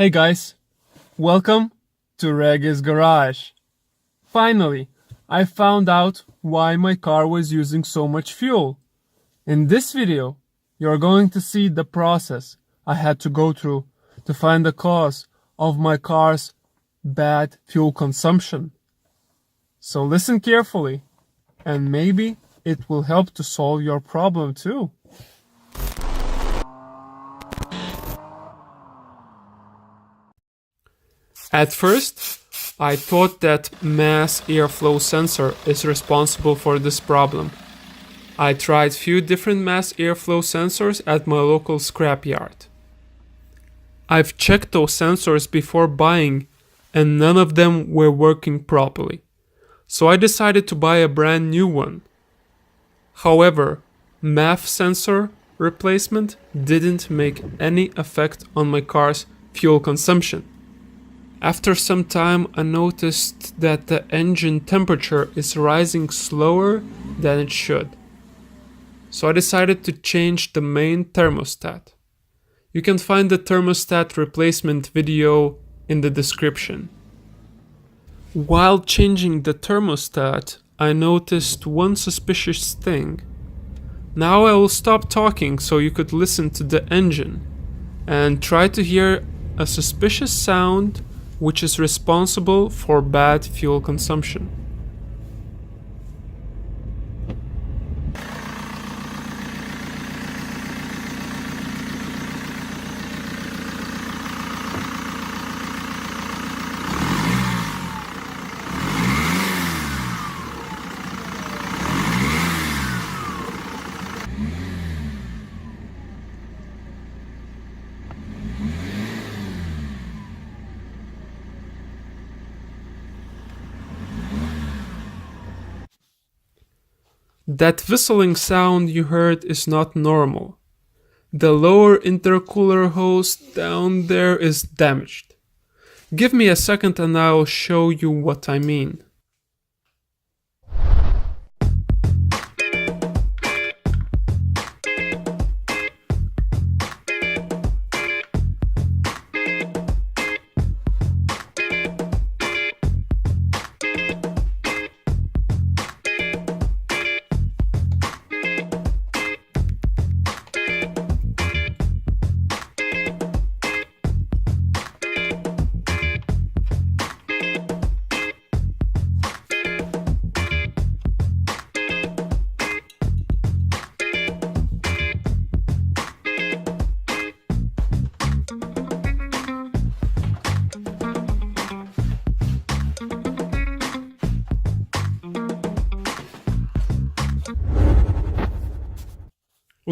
Hey guys, welcome to Regis Garage. Finally, I found out why my car was using so much fuel. In this video, you're going to see the process I had to go through to find the cause of my car's bad fuel consumption. So listen carefully, and maybe it will help to solve your problem too. At first, I thought that mass airflow sensor is responsible for this problem. I tried few different mass airflow sensors at my local scrapyard. I've checked those sensors before buying and none of them were working properly. So I decided to buy a brand new one. However, MAF sensor replacement didn't make any effect on my car's fuel consumption. After some time, I noticed that the engine temperature is rising slower than it should. So I decided to change the main thermostat. You can find the thermostat replacement video in the description. While changing the thermostat, I noticed one suspicious thing. Now I will stop talking so you could listen to the engine and try to hear a suspicious sound which is responsible for bad fuel consumption. That whistling sound you heard is not normal. The lower intercooler hose down there is damaged. Give me a second and I'll show you what I mean.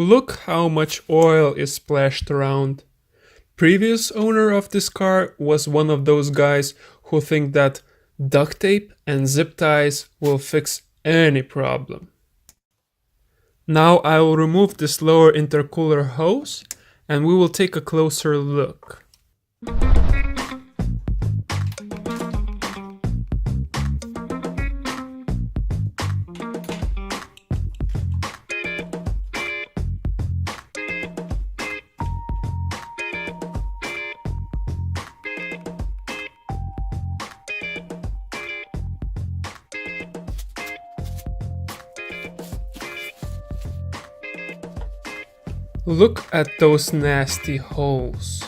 Look how much oil is splashed around. Previous owner of this car was one of those guys who think that duct tape and zip ties will fix any problem. Now I will remove this lower intercooler hose and we will take a closer look. Look at those nasty holes.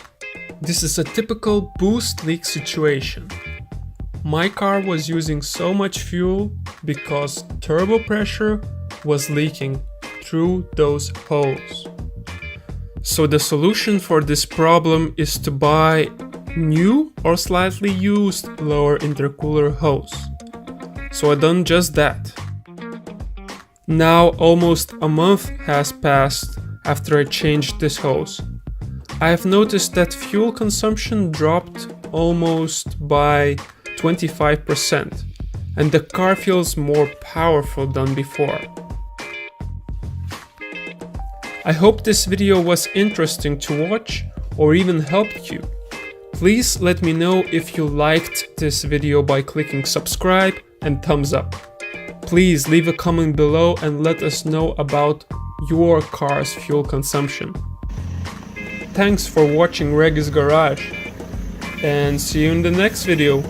This is a typical boost leak situation. My car was using so much fuel because turbo pressure was leaking through those holes. So the solution for this problem is to buy new or slightly used lower intercooler hose. So I done just that. Now almost a month has passed after I changed this hose. I have noticed that fuel consumption dropped almost by 25% and the car feels more powerful than before. I hope this video was interesting to watch or even helped you. Please let me know if you liked this video by clicking subscribe and thumbs up. Please leave a comment below and let us know about your car's fuel consumption. Thanks for watching Regis Garage. and see you in the next video.